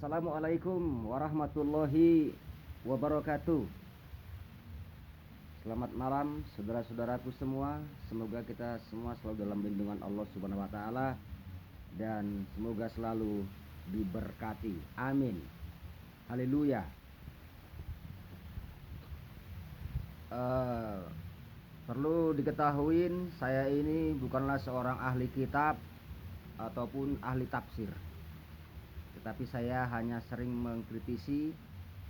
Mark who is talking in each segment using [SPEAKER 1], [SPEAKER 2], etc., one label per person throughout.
[SPEAKER 1] Assalamualaikum warahmatullahi wabarakatuh. Selamat malam saudara-saudaraku semua. Semoga kita semua selalu dalam lindungan Allah Subhanahu wa taala dan semoga selalu diberkati. Amin. Haleluya. Perlu diketahui, saya ini bukanlah seorang ahli kitab ataupun ahli tafsir. Tetapi saya hanya sering mengkritisi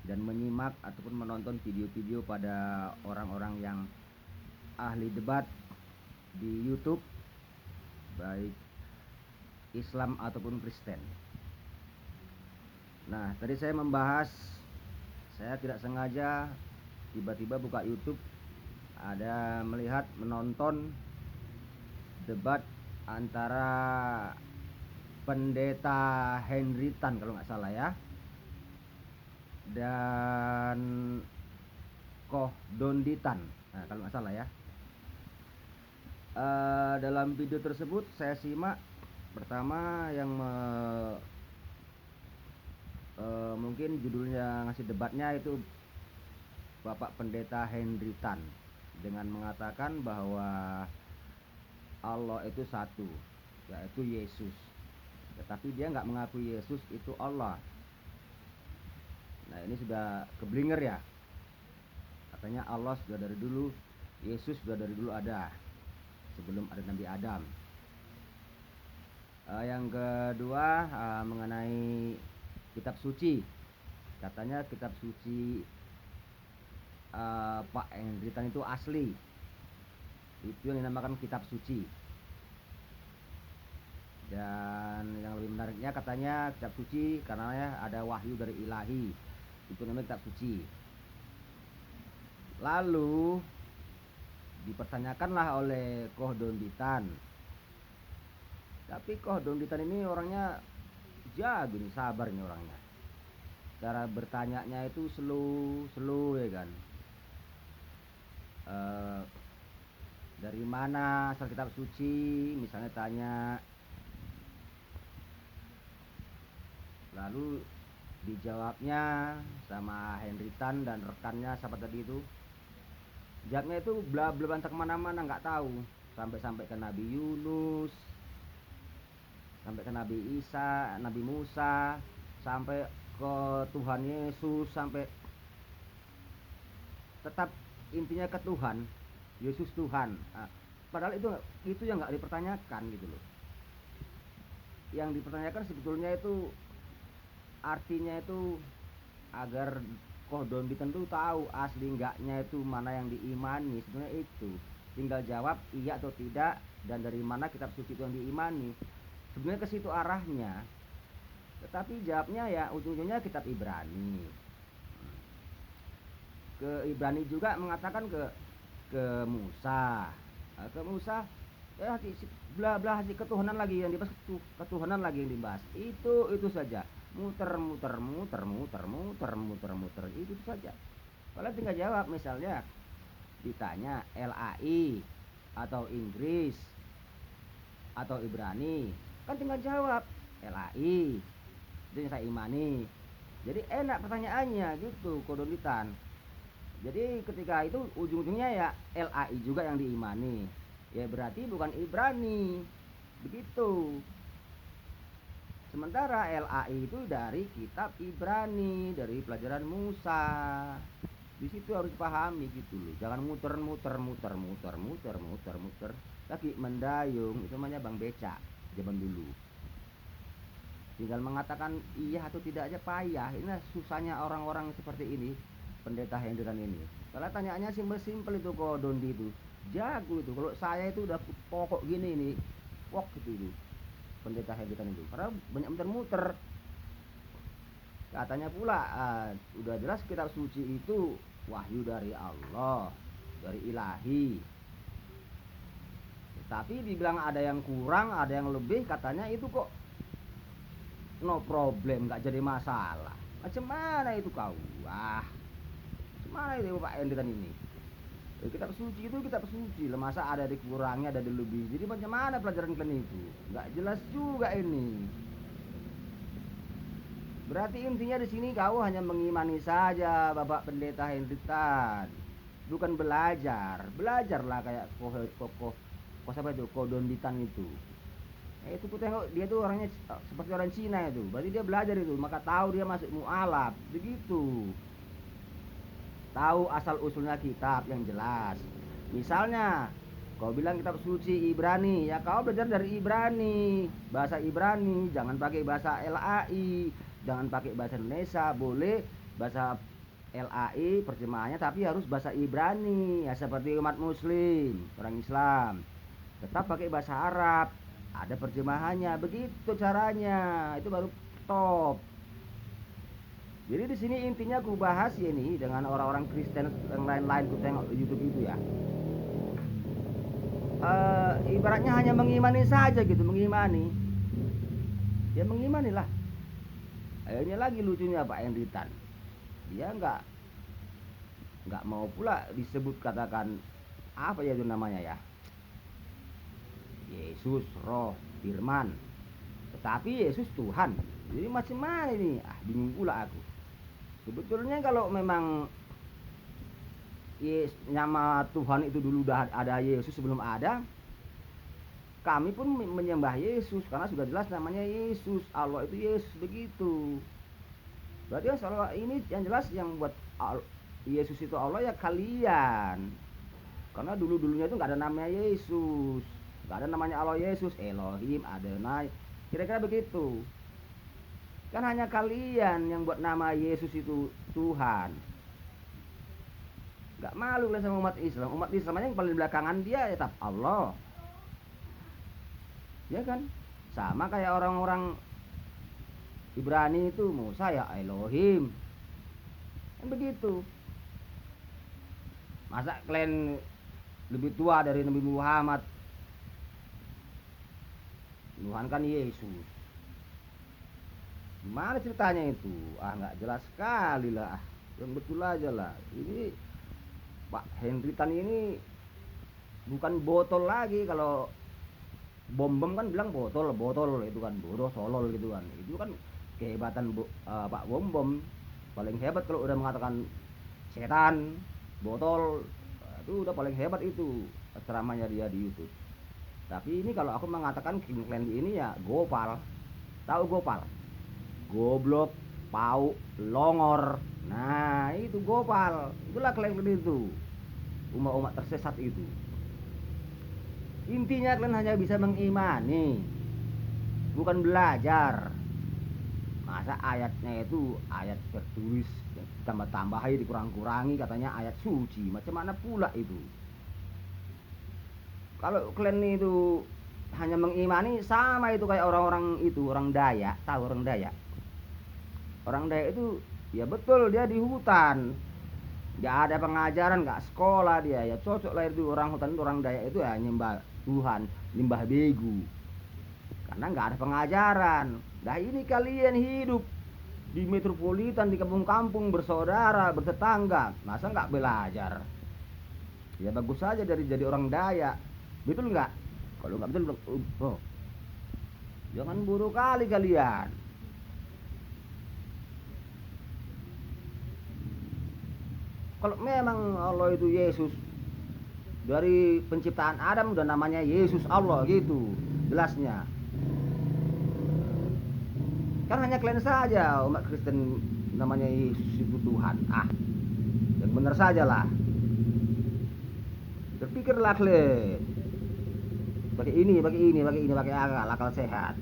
[SPEAKER 1] dan menyimak ataupun menonton video-video pada orang-orang yang ahli debat di YouTube, baik Islam ataupun Kristen. Nah, tadi saya membahas, saya tidak sengaja tiba-tiba buka YouTube, ada menonton debat antara Pendeta Henry Tan kalau nggak salah ya, dan Koh Donditan, nah, kalau nggak salah ya. Dalam video tersebut saya simak, pertama yang mungkin judulnya ngasih debatnya itu Bapak Pendeta Henry Tan dengan mengatakan bahwa Allah itu satu, yaitu Yesus. Tetapi dia nggak mengakui Yesus itu Allah. Nah, ini sudah keblinger ya. Katanya Allah sudah dari dulu, Yesus sudah dari dulu ada, sebelum ada Nabi Adam. Yang kedua, mengenai kitab suci. Katanya kitab suci Pak Henry Tan itu asli. Itu yang dinamakan kitab suci. Dan yang lebih menariknya katanya kitab suci karena ya ada wahyu dari ilahi, itu namanya kitab suci. Lalu dipertanyakanlah oleh Koh Donditan. Tapi Koh Donditan ini orangnya jago nih, sabar nih orangnya. Cara bertanyanya itu slow ya kan. Dari mana asal kitab suci, misalnya tanya. Lalu dijawabnya sama Henry Tan dan rekannya siapa tadi itu. Jawabnya itu bla bla bantah kemana-mana, nggak tahu. Sampai ke Nabi Yunus, sampai ke Nabi Isa, Nabi Musa, sampai ke Tuhan Yesus, sampai tetap intinya ke Tuhan, Yesus Tuhan. Nah, padahal itu yang nggak dipertanyakan gitu loh. Yang dipertanyakan sebetulnya itu artinya itu agar Koh Donditan itu tahu asli enggaknya itu mana yang diimani. Sebenarnya itu tinggal jawab iya atau tidak, dan dari mana kitab suci itu yang diimani. Sebenarnya ke situ arahnya. Tetapi jawabnya ya ujung-ujungnya kitab Ibrani. Ke Ibrani juga mengatakan ke Musa. Nah, ke Musa ya bla bla ketuhanan lagi yang dibahas, ketuhanan lagi yang dibahas. Itu saja. Muter itu saja. Kalau tinggal jawab, misalnya ditanya LAI atau Inggris atau Ibrani, kan tinggal jawab LAI, itu yang saya imani. Jadi enak pertanyaannya gitu, Koh Donditan. Jadi ketika itu ujung-ujungnya ya LAI juga yang diimani, ya berarti bukan Ibrani, begitu. Sementara LAI itu dari kitab Ibrani, dari pelajaran Musa. Di situ harus pahami gitu loh. Jangan muter. Lagi mendayung, itu namanya Bang Beca zaman dulu. Tinggal mengatakan iya atau tidak aja payah. Ini susahnya orang-orang seperti ini, Pendeta Henry Tan ini. Kalau tanyaannya simpel-simpel itu kok Dondi itu. Jago itu. Kalau saya itu udah pokok gini nih. Pok gitu itu. Pendeta Henry Tan itu, karena banyak muter-muter. Katanya pula udah jelas kitab suci itu wahyu dari Allah, dari ilahi. Tapi dibilang ada yang kurang, ada yang lebih, katanya itu kok no problem, nggak jadi masalah. Macam mana itu kau? Macam mana itu Pak Henry Tan ini? Kitab suci itu kitab suci lah, masa ada dikurangnya, ada dilebih. Jadi macam mana pelajaran kalian itu? Nggak jelas juga ini. Berarti intinya di sini kau hanya mengimani saja, Bapak Pendeta Hendritan. Bukan belajar. Belajarlah kayak kokoh siapa itu? Kodonditan itu. Itu ku tengok dia tuh orangnya seperti orang Cina itu. Berarti dia belajar itu, maka tahu dia masuk mualaf. Begitu. Tahu asal usulnya kitab yang jelas. Misalnya kau bilang kitab suci Ibrani, ya kau belajar dari Ibrani, bahasa Ibrani, jangan pakai bahasa LAI, jangan pakai bahasa Indonesia, boleh bahasa LAI terjemahannya tapi harus bahasa Ibrani, ya seperti umat muslim, orang Islam. Tetap pakai bahasa Arab, ada terjemahannya, begitu caranya, itu baru top. Jadi di sini intinya aku bahas ya ini dengan orang-orang Kristen yang lain-lain ku tengok di YouTube itu ya. Ibaratnya hanya mengimani saja gitu, mengimani. Ya mengimani lah. Akhirnya lagi lucunya Pak Hendritan. Dia nggak mau pula disebut katakan apa ya itu namanya ya. Yesus, Roh, Firman. Tetapi Yesus Tuhan. Jadi macam mana ini? Bingung pula aku. Sebetulnya kalau memang nama Tuhan itu dulu udah ada Yesus sebelum ada, kami pun menyembah Yesus karena sudah jelas namanya Yesus. Allah itu Yesus, begitu. Berarti soal ini yang jelas yang buat Yesus itu Allah ya kalian. Karena dulunya itu nggak ada namanya Yesus, nggak ada namanya Allah Yesus, Elohim, Adonai, kira-kira begitu. Kan hanya kalian yang buat nama Yesus itu Tuhan. Nggak malu lah sama umat Islam. Umat Islam aja yang paling belakangan dia tetap Allah. Ya kan? Sama kayak orang-orang Ibrani itu Musa ya Elohim. Kan begitu. Masa kalian lebih tua dari Nabi Muhammad? Tuhan kan Yesus. Gimana ceritanya itu? Nggak jelas sekali lah. Yang betul aja lah. Ini Pak Hendritan ini bukan botol lagi. Kalau bom kan bilang botol itu kan bodoh solol gitu kan. Itu kan kehebatan Pak Bom paling hebat kalau udah mengatakan setan, botol, itu udah paling hebat itu ceramahnya dia di YouTube. Tapi ini kalau aku mengatakan King Clan ini ya gopal. Tahu gopal? Goblok, pau, longor. Nah, itu gopal. Itulah Clan itu. Umat-umat tersesat itu. Intinya kalian hanya bisa mengimani, bukan belajar. Masa ayatnya itu ayat tertulis tambah-tambahi dikurang-kurangi katanya ayat suci, macam mana pula itu? Kalau kalian itu hanya mengimani, sama itu kayak orang-orang itu, orang Dayak. Tahu orang Dayak? Orang Dayak itu ya betul dia di hutan, nggak ada pengajaran, nggak sekolah dia, ya cocok lahir di orang hutan. Orang Dayak itu ya nyembah Tuhan, nyembah begu, karena nggak ada pengajaran. Nah ini kalian hidup di metropolitan, di kampung-kampung, bersaudara, bertetangga, masa nggak belajar? Ya bagus saja dari jadi orang Dayak, betul nggak? Kalau nggak betul, oh, jangan buruk kali kalian. Kalau memang Allah itu Yesus, dari penciptaan Adam udah namanya Yesus Allah gitu, jelasnya. Kan hanya kalian saja umat Kristen namanya Yesus itu Tuhan. Yang benar saja lah. Berpikirlah kalian. Pakai akal sehat.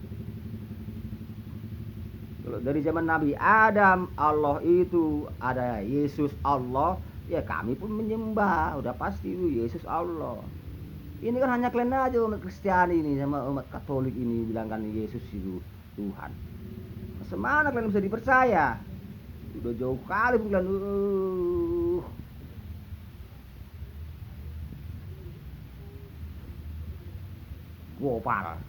[SPEAKER 1] Kalau dari zaman Nabi Adam Allah itu ada Yesus Allah, ya kami pun menyembah, udah pasti itu Yesus Allah. Ini kan hanya kalian aja umat Kristiani ini sama umat Katolik ini bilangkan Yesus itu Tuhan. Semana kalian bisa dipercaya? Udah jauh kali kalian. Gopal.